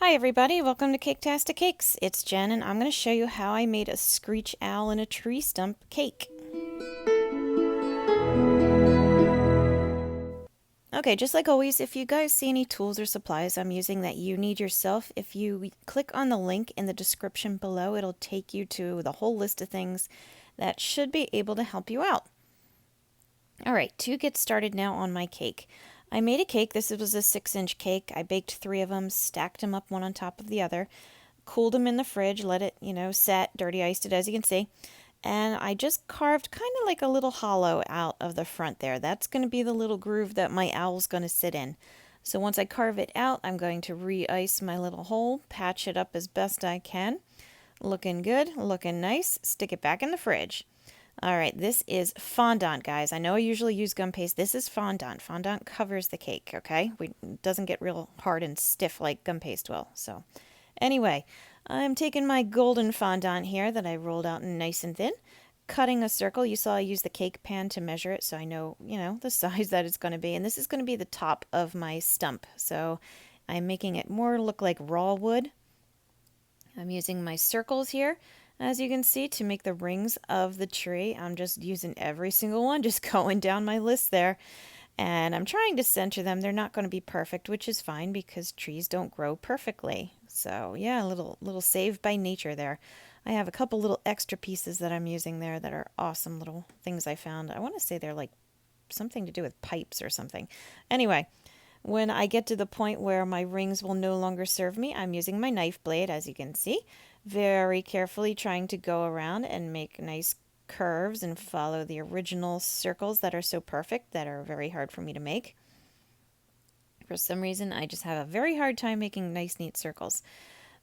Hi everybody, welcome to Caketastic Cakes. It's Jen and I'm going to show you how I made a Screech owl in a tree stump cake. Okay, just like always, if you guys see any tools or supplies I'm using that you need yourself, if you click on the link in the description below, it'll take you to the whole list of things that should be able to help you out. Alright, to get started now on my cake. I made a cake. This was a 6-inch cake. I baked 3 of them, stacked them up one on top of the other, cooled them in the fridge, let it, set, dirty iced it as you can see. And I just carved kind of like a little hollow out of the front there. That's going to be the little groove that my owl's going to sit in. So once I carve it out, I'm going to re-ice my little hole, patch it up as best I can. Looking good, looking nice. Stick it back in the fridge. All right, this is fondant, guys. I know I usually use gum paste. This is fondant. Fondant covers the cake, okay? It doesn't get real hard and stiff like gum paste will. So anyway, I'm taking my golden fondant here that I rolled out nice and thin, cutting a circle. You saw I used the cake pan to measure it so I know, the size that it's going to be. And this is going to be the top of my stump. So I'm making it more look like raw wood. I'm using my circles here, as you can see, to make the rings of the tree. I'm just using every single one, just going down my list there. And I'm trying to center them. They're not going to be perfect, which is fine because trees don't grow perfectly. So yeah, a little saved by nature there. I have a couple little extra pieces that I'm using there that are awesome little things I found. I want to say they're like something to do with pipes or something. Anyway, when I get to the point where my rings will no longer serve me, I'm using my knife blade, as you can see, very carefully trying to go around and make nice curves and follow the original circles that are so perfect that are very hard for me to make. For some reason, I just have a very hard time making nice, neat circles.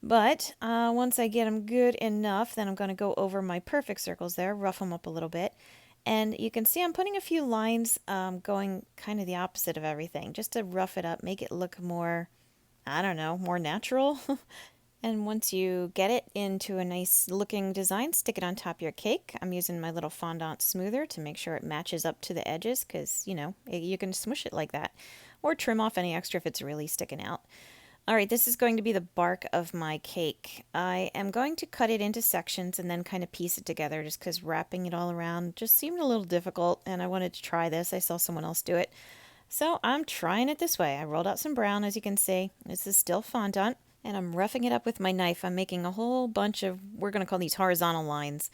But once I get them good enough, then I'm going to go over my perfect circles there, rough them up a little bit. And you can see I'm putting a few lines going kind of the opposite of everything, just to rough it up, make it look more, I don't know, more natural. And once you get it into a nice looking design, stick it on top of your cake. I'm using my little fondant smoother to make sure it matches up to the edges because, you can smush it like that. Or trim off any extra if it's really sticking out. Alright, this is going to be the bark of my cake. I am going to cut it into sections and then kind of piece it together just because wrapping it all around just seemed a little difficult and I wanted to try this. I saw someone else do it. So I'm trying it this way. I rolled out some brown, as you can see. This is still fondant and I'm roughing it up with my knife. I'm making a whole bunch of, we're going to call these horizontal lines.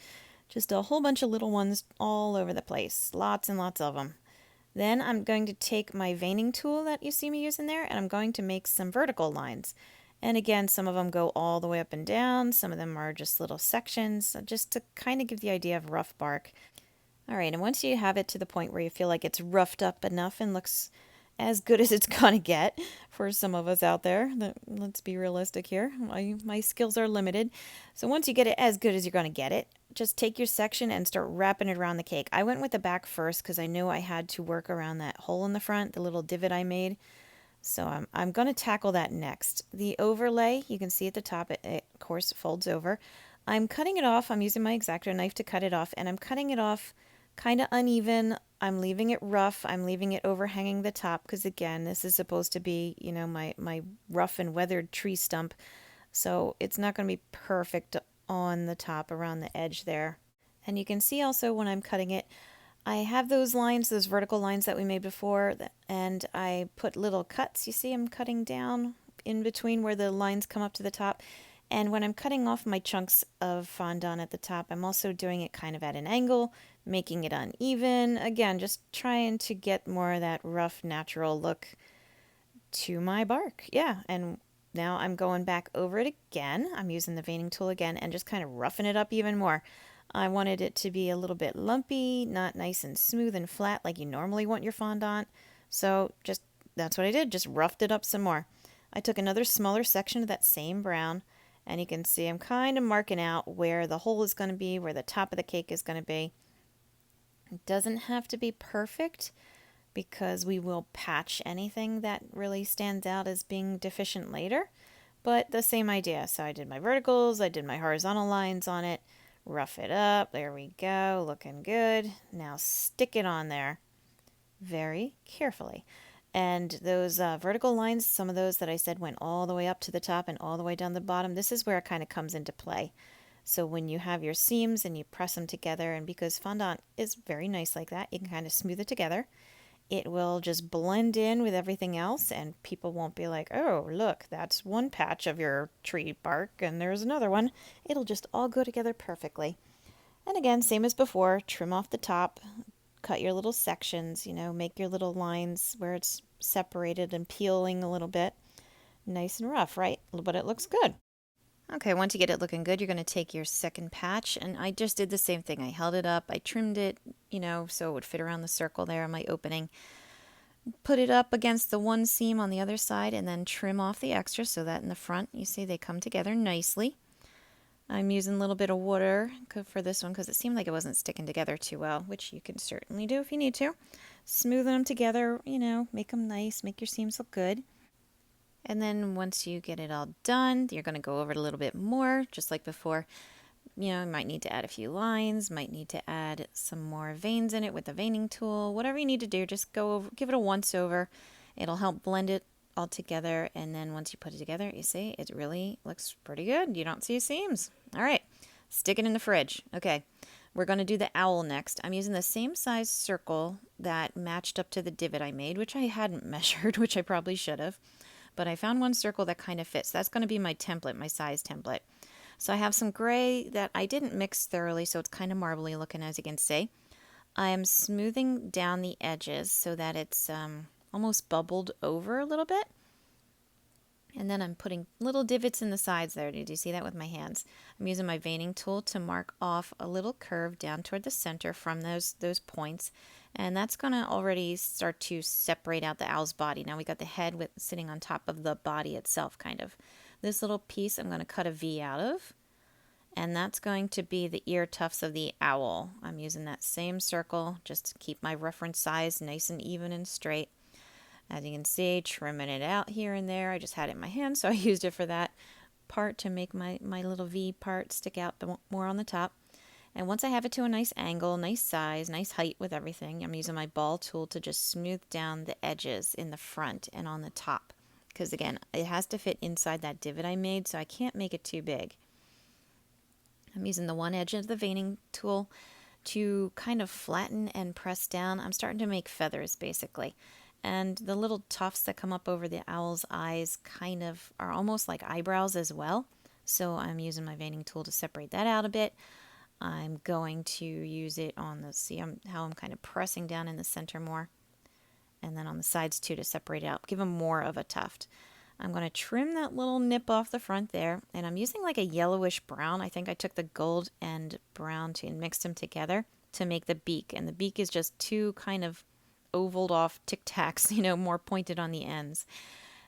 Just a whole bunch of little ones all over the place. Lots and lots of them. Then I'm going to take my veining tool that you see me using there and I'm going to make some vertical lines. And again, some of them go all the way up and down. Some of them are just little sections, just to kind of give the idea of rough bark. All right, and once you have it to the point where you feel like it's roughed up enough and looks as good as it's gonna get for some of us out there, let's be realistic here. My skills are limited. So once you get it as good as you're gonna get it, just take your section and start wrapping it around the cake. I went with the back first because I knew I had to work around that hole in the front, the little divot I made. So I'm going to tackle that next. The overlay, you can see at the top, it of course folds over. I'm cutting it off. I'm using my X-Acto knife to cut it off, and I'm cutting it off kind of uneven. I'm leaving it rough. I'm leaving it overhanging the top because, again, this is supposed to be, my rough and weathered tree stump. So it's not going to be perfect on the top around the edge there. And you can see also when I'm cutting it, I have those lines, those vertical lines that we made before, and I put little cuts. You see I'm cutting down in between where the lines come up to the top. And when I'm cutting off my chunks of fondant at the top, I'm also doing it kind of at an angle, making it uneven. Again, just trying to get more of that rough, natural look to my bark. Yeah, and now I'm going back over it again. I'm using the veining tool again and just kind of roughing it up even more. I wanted it to be a little bit lumpy, not nice and smooth and flat like you normally want your fondant. So that's what I did, just roughed it up some more. I took another smaller section of that same brown, and you can see I'm kind of marking out where the hole is going to be, where the top of the cake is going to be. It doesn't have to be perfect because we will patch anything that really stands out as being deficient later, but the same idea. So I did my verticals, I did my horizontal lines on it, rough it up, there we go, looking good. Now stick it on there very carefully. And those vertical lines, some of those that I said went all the way up to the top and all the way down the bottom, this is where it kind of comes into play. So when you have your seams and you press them together, and because fondant is very nice like that, you can kind of smooth it together. It will just blend in with everything else, and people won't be like, oh, look, that's one patch of your tree bark, and there's another one. It'll just all go together perfectly. And again, same as before, trim off the top, cut your little sections, make your little lines where it's separated and peeling a little bit. Nice and rough, right? But it looks good. Okay, once you get it looking good, you're going to take your second patch, and I just did the same thing. I held it up, I trimmed it, so it would fit around the circle there in my opening. Put it up against the one seam on the other side, and then trim off the extra so that in the front, you see they come together nicely. I'm using a little bit of water for this one because it seemed like it wasn't sticking together too well, which you can certainly do if you need to. Smoothing them together, make them nice, make your seams look good. And then once you get it all done, you're going to go over it a little bit more, just like before. You might need to add a few lines, might need to add some more veins in it with the veining tool, whatever you need to do, just go over, give it a once over. It'll help blend it all together, and then once you put it together, you see it really looks pretty good. You don't see seams. All right, stick it in the fridge. Okay, we're going to do the owl next. I'm using the same size circle that matched up to the divot I made, which I hadn't measured, which I probably should have. But I found one circle that kind of fits. That's going to be my template, my size template. So I have some gray that I didn't mix thoroughly, so it's kind of marbly looking, as you can see. I am smoothing down the edges so that it's almost bubbled over a little bit. And then I'm putting little divots in the sides there. Did you see that with my hands? I'm using my veining tool to mark off a little curve down toward the center from those points. And that's going to already start to separate out the owl's body. Now we got the head sitting on top of the body itself, kind of. This little piece I'm going to cut a V out of. And that's going to be the ear tufts of the owl. I'm using that same circle just to keep my reference size nice and even and straight. As you can see, trimming it out here and there. I just had it in my hand, so I used it for that part to make my little V part stick out more on the top. And once I have it to a nice angle, nice size, nice height with everything, I'm using my ball tool to just smooth down the edges in the front and on the top. Because again, it has to fit inside that divot I made, so I can't make it too big. I'm using the one edge of the veining tool to kind of flatten and press down. I'm starting to make feathers, basically. And the little tufts that come up over the owl's eyes kind of are almost like eyebrows as well. So I'm using my veining tool to separate that out a bit. I'm going to use it on how I'm kind of pressing down in the center more. And then on the sides too to separate it out, give them more of a tuft. I'm going to trim that little nip off the front there, and I'm using like a yellowish brown. I think I took the gold and brown and mixed them together to make the beak, and the beak is just two kind of ovaled off Tic Tacs, more pointed on the ends.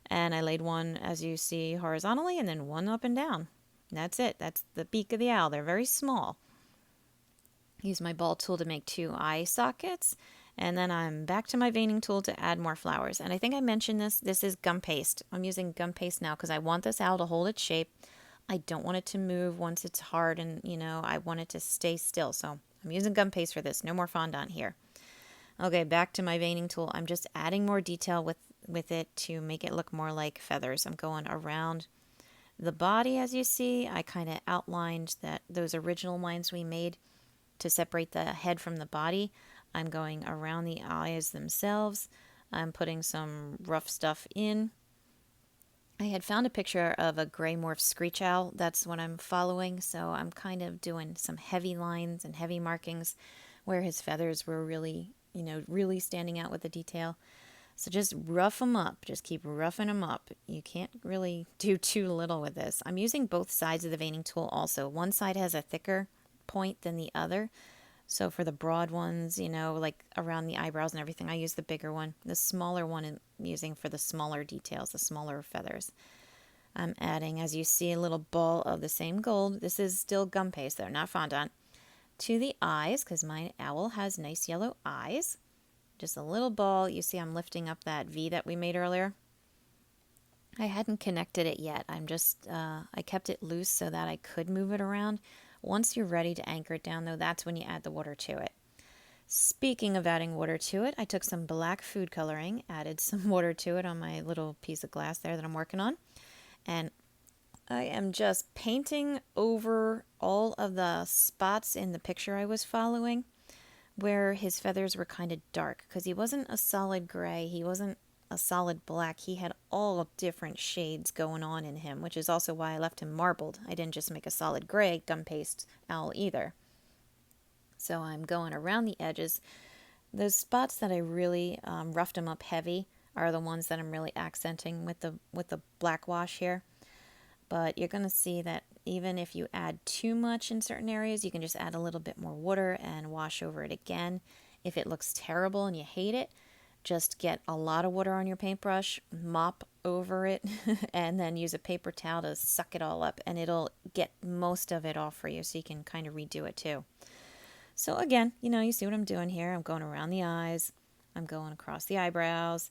And I laid one, as you see, horizontally, and then one up and down. That's it. That's the beak of the owl. They're very small. Use my ball tool to make 2 eye sockets. And then I'm back to my veining tool to add more flowers. And I think I mentioned this. This is gum paste. I'm using gum paste now because I want this owl to hold its shape. I don't want it to move once it's hard, and, I want it to stay still. So I'm using gum paste for this. No more fondant here. Okay, back to my veining tool. I'm just adding more detail with it to make it look more like feathers. I'm going around the body, as you see. I kind of outlined those original lines we made to separate the head from the body. I'm going around the eyes themselves. I'm putting some rough stuff in. I had found a picture of a gray morph screech owl. That's what I'm following. So I'm kind of doing some heavy lines and heavy markings where his feathers were really, really standing out with the detail. So just rough them up. Just keep roughing them up. You can't really do too little with this. I'm using both sides of the veining tool also. One side has a thicker point than the other. So for the broad ones, like around the eyebrows and everything, I use the bigger one. The smaller one I'm using for the smaller details, the smaller feathers. I'm adding, as you see, a little ball of the same gold. This is still gum paste though, not fondant. To the eyes, because my owl has nice yellow eyes. Just a little ball. You see I'm lifting up that V that we made earlier. I hadn't connected it yet. I kept it loose so that I could move it around. Once you're ready to anchor it down, though, that's when you add the water to it. Speaking of adding water to it, I took some black food coloring, added some water to it on my little piece of glass there that I'm working on, and I am just painting over all of the spots in the picture I was following where his feathers were kind of dark because he wasn't a solid gray, he wasn't a solid black, he had all different shades going on in him, which is also why I left him marbled. I didn't just make a solid gray gum paste owl either. So I'm going around the edges. Those spots that I really roughed them up heavy are the ones that I'm really accenting with the black wash here. But you're going to see that even if you add too much in certain areas, you can just add a little bit more water and wash over it again. If it looks terrible and you hate it, just get a lot of water on your paintbrush, mop over it, and then use a paper towel to suck it all up, and it'll get most of it off for you so you can kind of redo it too. So again, you see what I'm doing here. I'm going around the eyes, I'm going across the eyebrows,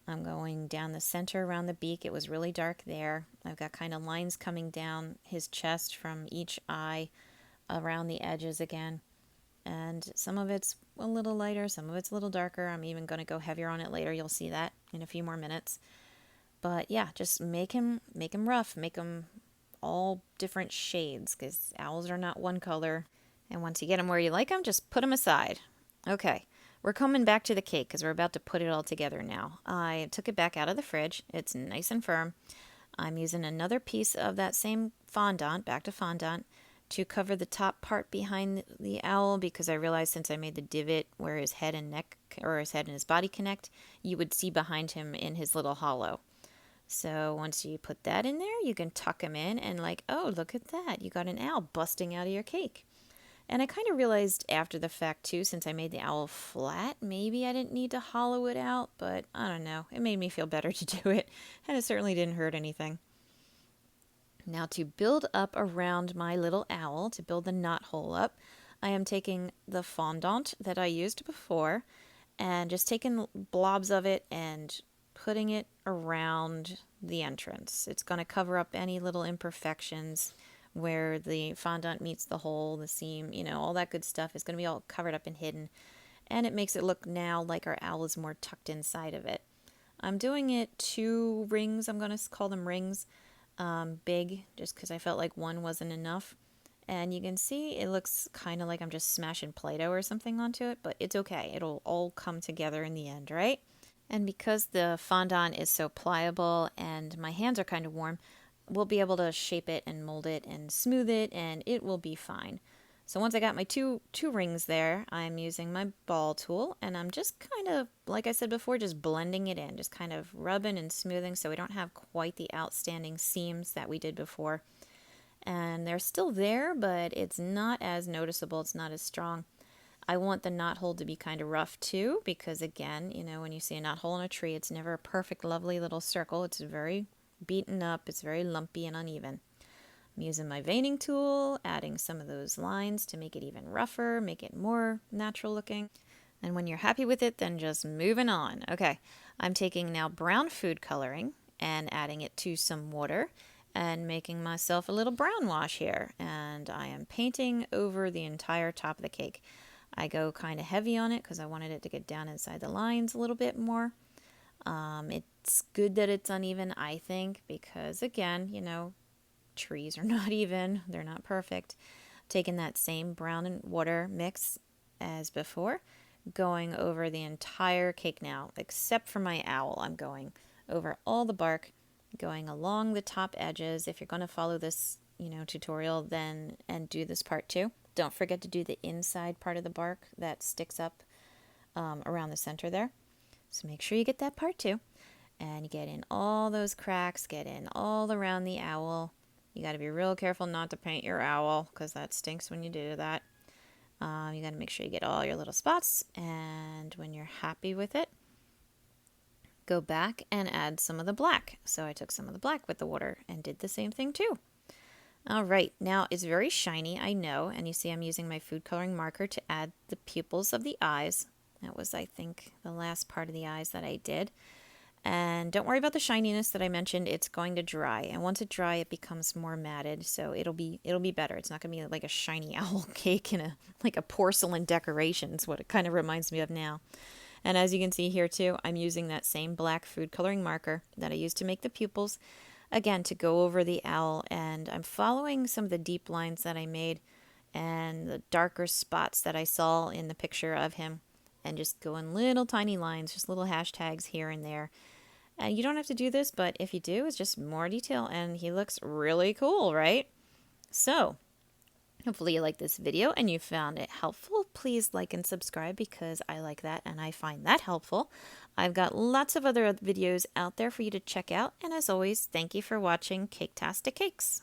I'm going down the center around the beak. It was really dark there. I've got kind of lines coming down his chest from each eye around the edges again. And some of it's a little lighter, some of it's a little darker. I'm even going to go heavier on it later. You'll see that in a few more minutes. But yeah, just make him rough, make him all different shades because owls are not one color. And once you get them where you like them, just put them aside. Okay, we're coming back to the cake because we're about to put it all together now. I took it back out of the fridge. It's nice and firm. I'm using another piece of that same fondant, back to fondant, to cover the top part behind the owl because I realized since I made the divot where his head and neck, or his head and his body connect, you would see behind him in his little hollow. So once you put that in there, you can tuck him in and oh, look at that. You got an owl busting out of your cake. And I kind of realized after the fact too, since I made the owl flat, maybe I didn't need to hollow it out, but I don't know. It made me feel better to do it, and it certainly didn't hurt anything. Now to build up around my little owl, to build the knot hole up, I am taking the fondant that I used before and just taking blobs of it and putting it around the entrance. It's going to cover up any little imperfections where the fondant meets the hole, the seam, all that good stuff is going to be all covered up and hidden. And it makes it look now like our owl is more tucked inside of it. I'm doing it 2 rings, I'm going to call them rings, big, just because I felt like one wasn't enough. And you can see it looks kind of like I'm just smashing Play-Doh or something onto it, but it's okay. It'll all come together in the end, right? And because the fondant is so pliable and my hands are kind of warm, we'll be able to shape it and mold it and smooth it, and it will be fine. So once I got my two rings there, I'm using my ball tool, and I'm just kind of, like I said before, just blending it in, just kind of rubbing and smoothing so we don't have quite the outstanding seams that we did before. And they're still there, but it's not as noticeable, it's not as strong. I want the knot hole to be kind of rough too, because again, when you see a knot hole in a tree, it's never a perfect, lovely little circle. It's very beaten up, it's very lumpy and uneven. I'm using my veining tool, adding some of those lines to make it even rougher, make it more natural looking. And when you're happy with it, then just moving on. Okay, I'm taking now brown food coloring and adding it to some water and making myself a little brown wash here. And I am painting over the entire top of the cake. I go kind of heavy on it because I wanted it to get down inside the lines a little bit more. It's good that it's uneven, I think, because again, trees are not even, they're not perfect. Taking that same brown and water mix as before, going over the entire cake now, except for my owl. I'm going over all the bark, going along the top edges. If you're going to follow this, tutorial then and do this part too, don't forget to do the inside part of the bark that sticks up around the center there. So make sure you get that part too. And you get in all those cracks, get in all around the owl. You got to be real careful not to paint your owl because that stinks when you do that. You got to make sure you get all your little spots. And when you're happy with it, go back and add some of the black. So I took some of the black with the water and did the same thing too. All right, now it's very shiny, I know, and you see I'm using my food coloring marker to add the pupils of the eyes. That was, I think, the last part of the eyes that I did. And don't worry about the shininess that I mentioned. It's going to dry, and once it dry, it becomes more matted, so it'll be better. It's not going to be like a shiny owl cake in a like a porcelain decoration. Is what it kind of reminds me of now. And as you can see here too, I'm using that same black food coloring marker that I used to make the pupils, again to go over the owl, and I'm following some of the deep lines that I made and the darker spots that I saw in the picture of him, and just go in little tiny lines, just little hashtags here and there. And you don't have to do this, but if you do, it's just more detail, and he looks really cool, right? So, hopefully you like this video and you found it helpful. Please like and subscribe because I like that and I find that helpful. I've got lots of other videos out there for you to check out, and as always, thank you for watching Caketastic Cakes.